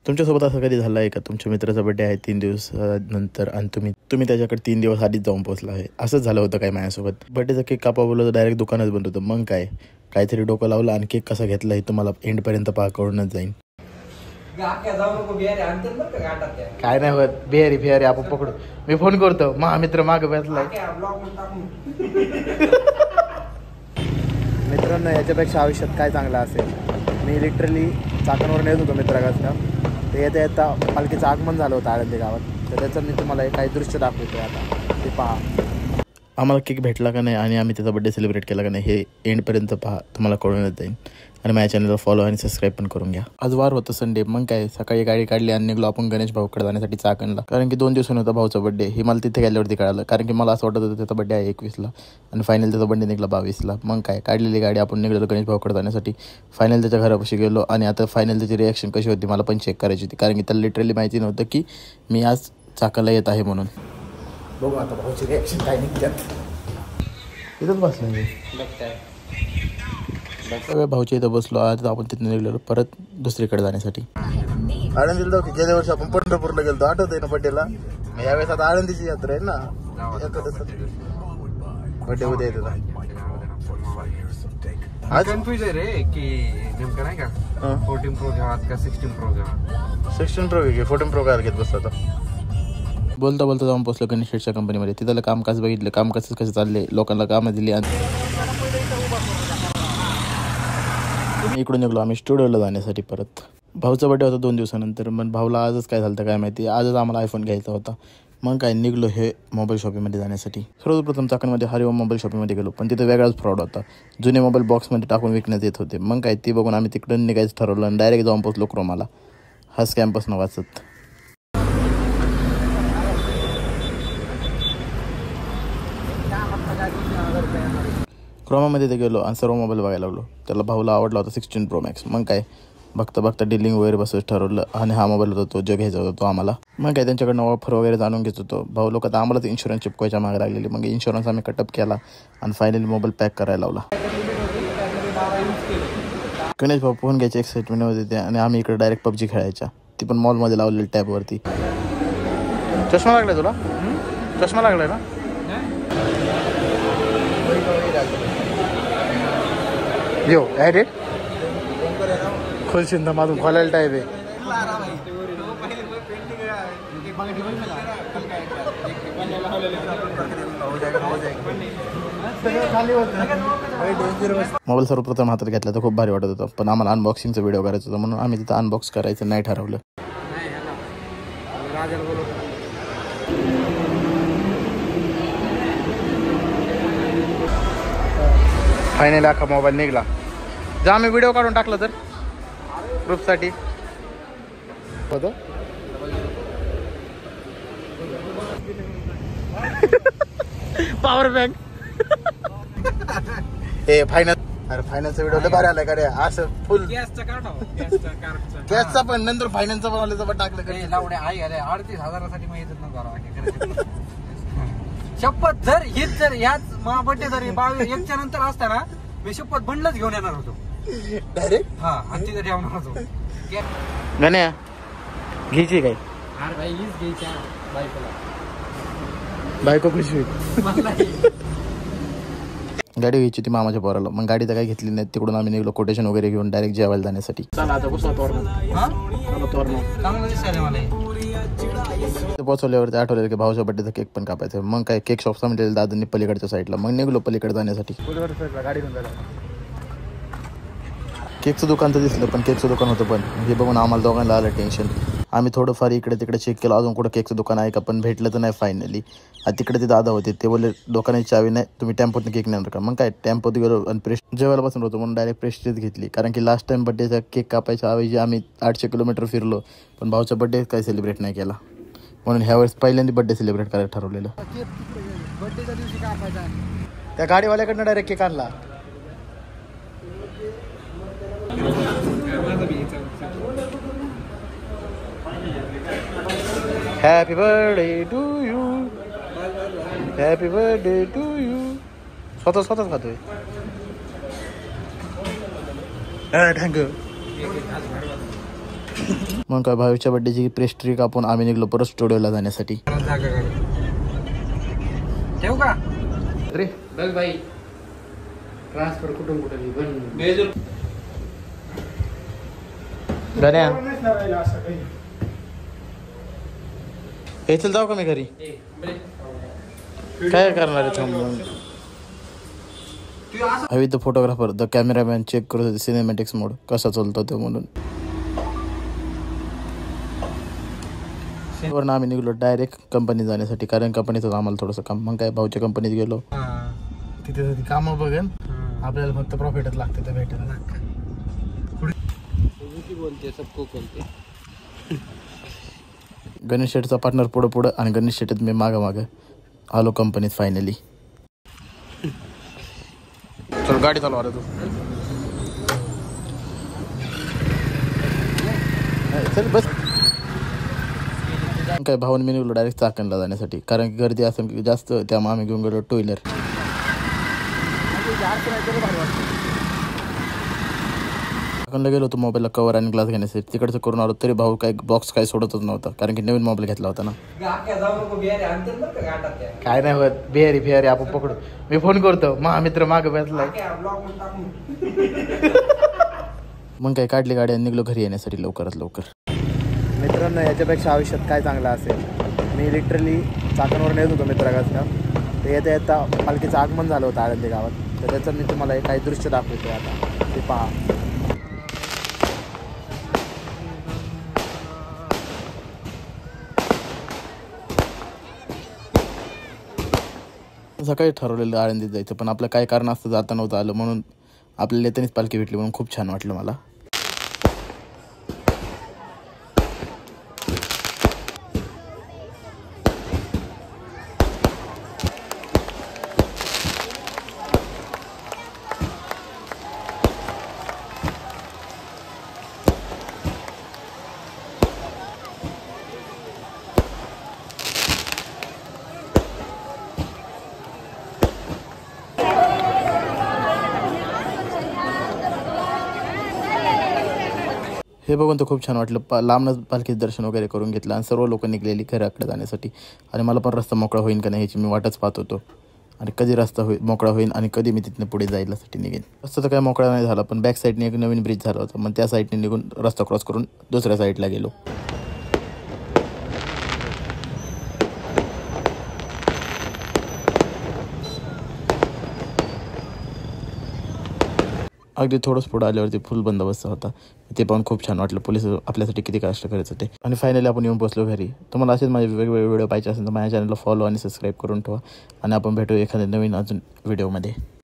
तुमच्यासोबत असं कधी झालं आहे का तुमच्या मित्राचा बड्डे आहे 3 दिवस नंतर आणि तुम्ही त्याच्याकडे 3 दिवस आधीच जाऊन पोहोचला आहे? असंच झालं होतं काय माझ्यासोबत. बड्डेचा केक कापा बोललो तर डायरेक्ट दुकानच बंद होतं. मग काहीतरी डोकं लावलं आणि केक कसा घेतला हे तुम्हाला एंडपर्यंत कळूनच जाईल. काय नाही होत, बिहारी आपण पकडू. मी फोन करतो, महामित्र माग बसलाय. मित्रांनो, याच्यापेक्षा आयुष्यात काय चांगलं असेल. मी लिटरली चाकणवरून येत होतो मित्राकडनं. तर येता येता पालखीचं आगमन झालं होतं आळंदी गावात. तर त्याचं मी तुम्हाला काही दृश्य दाखवतो आता, ते पहा. आम्हाला केक भेटला का नाही आणि आम्ही त्याचा बड्डे सेलिब्रेट केला का नाही हे एंडपर्यंत पहा, तुम्हाला कळूनच जाईल. आणि माझ्या चॅनलला फॉलो आणि सबस्क्राईब पण करून घ्या. आज वार होतं संडे. मग सकाळी गाडी काढली आणि निघलो आपण गणेश भाऊकडे जाण्यासाठी चाकणला. कारण की 2 दिवसांनी होता भाऊचा बड्डे. हे मला तिथे गेल्यावरती कळालं. कारण की मला असं वाटत होतं त्याचा बड्डे आहे 21ला आणि फायनल त्याचा बड्डे निघला 22ला. मग काढलेली गाडी आपण निघलो गणेश भाऊकडे जाण्यासाठी. फायनल त्याच्या घरापाशी गेलो आणि आता फायनल त्याची रिॲक्शन कशी होती मला पण चेक करायची होती. कारण की त्याला लिटरली माहिती नव्हतं की मी आज चाकणला येत आहे म्हणून. बघू आता भाऊची रिॲक्शन काय निघतात. इथंच बसलं सगळ्या भाऊच्या इथं बसलो. आता आपण तिथून निघलेलो परत दुसरीकडे जाण्यासाठी. आळंदीला जाऊ की गेल्या वर्षी आपण पंढरपूरला गेलो, आठवतंय ना बड्डेला. यावेळेस आता आळंदीची यात्रा आहे ना. बड्डे उद्या येतो आज कन्फ्यूज आहे रे की नेमकं नाही का 14 प्रो घ्यावा का 16 प्रो घ्यावा. 16 प्रो घे, 14 प्रो काय घेत बसतो आता. बोलता बोलता जाऊन पोचलो गणेश शेठच्या कंपनीमध्ये. तिथलं कामकाज बघितलं, कामकाज कसं चालले, लोकांना कामं दिली आणि इकडून निघलो आम्ही स्टुडिओला जाण्यासाठी परत. भाऊचा बड्डे होता 2 दिवसानंतर. मग भाऊला आजच काय झालं काय माहिती, आजच आम्हाला आयफोन घ्यायचा होता. मग निघलो हे मोबाईल शॉपिंगमध्ये जाण्यासाठी. सर्वप्रथम चाकणमध्ये हरिओम मोबाईल शॉपिंगमध्ये गेलो, पण तिथे वेगळाच फ्रॉड होता. जुने मोबाईल बॉक्समध्ये टाकून विकण्यात येत होते. मग ते बघून आम्ही तिकडून निघायचं ठरवलं आणि डायरेक्ट जाऊन पोचलो क्रोमाला. हा स्कॅम्पासून वाचत. क्रोमामध्ये ते गेलो आणि सर्व मोबाईल बघायला लागलो. त्याला भाऊला आवडला होता 16 प्रो मॅक्स. मग बघता डीलिंग वगैरे बसच ठरवलं आणि हा मोबाईल होता तो जो घ्यायचा होता तो आम्हाला. मग त्यांच्याकडनं ऑफर वगैरे जाणून घेत होतो. भाऊ लोक तर आम्हालाच इन्शुरन्स चिपकायच्या मागे लागलेली. मग इन्शुरन्स आम्ही कटअप केला आणि फायनली मोबाईल पॅक करायला लावला. गणेश भाऊ फोन घ्यायचे एक्साइटमेंटमध्ये ते आणि आम्ही इकडे डायरेक्ट पबजी खेळायच्या. ती पण मॉलमध्ये लावलेली टॅबवरती. चष्मा लागलाय तुला? चष्मा लागलाय ना? यो ॲडेड खोलशील ना माझून खोलायला टाईप आहे. मोबाईल सर्वप्रथम हातात घेतला तर खूप भारी वाटत होतं, पण आम्हाला अनबॉक्सिंगचा व्हिडिओ करायचा होता म्हणून आम्ही तिथं अनबॉक्स करायचं नाही ठरवलं. फायनली अख्खा मोबाईल निघला. जर आम्ही व्हिडिओ काढून टाकला तर ग्रुपसाठी होतं. पॉवर बँक हे फायनल. अरे फायनलचा व्हिडिओ लय भारी आलाय का रे. असं फुल गॅसचा पण नंतर फायनलचा बनवल्याचं पण टाकलं. 38,000साठी मग येतात ना. शपथ जर ह्याच बड्डे जर 22 नंतर असता ना मी शपथ बंडलच घेऊन येणार होतो डायरेक्ट. हा आणि तिथे ठेवणार होतो. गण्या घ्यायची काय? अरे भाई हीच घ्यायची बायकोला. बायको खुशी होईल. गाडी घ्यायची होती मामाच्या पोराला. मग गाडी तर काही घेतली नाही. तिकडून आम्ही निघलो कोटेशन वगैरे घेऊन डायरेक्ट जेवायला जाण्यासाठी. पोहोचवल्यावरती आठवलेलं की भाऊच्या बड्डेचा केक पण कापायचा. मग केक शॉप सांगितलेलं दादांनी पलीकडच्या साईडला. मग निघलो पलीकडे जाण्यासाठी. केकचं दुकान तर दिसलं पण केकचं दुकान होतं पण. हे बघून आम्हाला दोघांना आलं टेन्शन. आम्ही थोडंफार इकडे तिकडे चेक केलं अजून कुठं केकचं दुकान आहे का, पण भेटलं तर नाही फायनली. तिकडे ते दादा होते. ते बोलले दुकानाची चावी नाही, तुम्ही टेम्पोतनं केक नेणार का? मग टेम्पोत गेलो आणि प्रेस्ट जेवायला बसून होतो म्हणून डायरेक्ट प्रेस्टीज घेतली. कारण की लास्ट टाइम बड्डेचा केक कापायच्या ऐवजी आम्ही 800 किलोमीटर फिरलो पण भाऊचा बड्डे काही सेलिब्रेट नाही केला. म्हणून ह्यावेळेस पहिल्यांदा बड्डे सेलिब्रेट करायला ठरवलेलं. त्या गाडीवाल्याकडनं डायरेक्ट केक आणला. Happy birthday to you, happy birthday to you. स्वतःच खातोय. थँक्यू. मग काय भावीच्या बड्डेची पेस्ट्री कापून आम्ही निघलो परत स्टुडिओला जाण्यासाठी. ठेवू का रे बघ भाई ट्रान्सफर कुठून कुठं गण्या येथील जाऊ का मी घरी काय करणार आहे थांबून. हवी the photographer the cameraman check करत होते सिनेमॅटिक्स मोड कसा चालतो ते म्हणून. वरून आम्ही निघलो डायरेक्ट कंपनी जाण्यासाठी कारण कंपनीचं आम्हाला थोडंसं काम. मग काय भाऊच्या कंपनीत गेलो तिथे कामं बघन आपल्याला फक्त प्रॉफिटच लागते ते भेटायला. बोलते सबको बोलते. गणेश शेठचा पार्टनर पुढं पुढं आणि गणेश शेठत मी मागं मागं आलो कंपनीत फायनली. चल गाडी चालवा रे तू. चल बस. काय भाऊन मी निघलो डायरेक्ट चाकणला जाण्यासाठी कारण की गर्दी असेल जास्त त्यामुळे आम्ही घेऊन गेलो टू व्हीलर. चाकणला गेलो होतो मोबाईलला कवर आणि ग्लास घेण्यासाठी. तिकडचं करून आलो तरी भाऊ काय बॉक्स काय सोडतच नव्हता कारण की नवीन मोबाईल घेतला होता ना. काय नाही होत बिहारी फिहारी आपण पकडू. मी फोन करतो महामित्र माग बसलाय. मग काय काढली गाडी आणि निघलो घरी येण्यासाठी लवकरात लवकर. मित्रांनो याच्यापेक्षा आयुष्यात काय चांगलं असेल. मी लिटरली चाकणवरून येत होतो मित्राकडचा. तर येता येता पालखीचं आगमन झालं होतं आळंदी गावात. तर त्याचं मी तुम्हाला काही दृश्य दाखवतो आता ते पहा. सकाळी ठरवलेलं आळंदीत जायचं पण आपलं काय कारण असतं जाता नव्हतं आलं म्हणून आपल्याला येतानीच पालखी भेटली म्हणून खूप छान वाटलं मला. हे बघून तर खूप छान वाटलं. लांबनच पालखीचं दर्शन वगैरे करून घेतलं आणि सर्व लोक निघलेली घराकडे जाण्यासाठी. आणि मला पण रस्ता मोकळा होईल का नाही ह्याची मी वाटच पाहत होतो आणि कधी रस्ता मोकळा होईल आणि कधी मी तिथनं पुढे जायलासाठी निघेन. रस्ता तर काय मोकळा नाही झाला पण बॅक साईडने एक नवीन ब्रिज झाला होता. मग त्या साईडने निघून रस्ता क्रॉस करून दुसऱ्या साईडला गेलो. अगदी थोडंच पुढं आल्यावरती फुल बंदोबस्त होता. ते पण खूप छान वाटलं. पोलीस आपल्यासाठी किती कष्ट करत होते. आणि फायनली आपण येऊन पोहोचलो घरी. तुम्हाला असेच माझे वेगवेगळे व्हिडिओ पाहिजे असेल तर माझ्या चॅनलला फॉलो आणि सबस्क्राईब करून ठेवा आणि आपण भेटू एखाद्या नवीन अजून व्हिडिओमध्ये.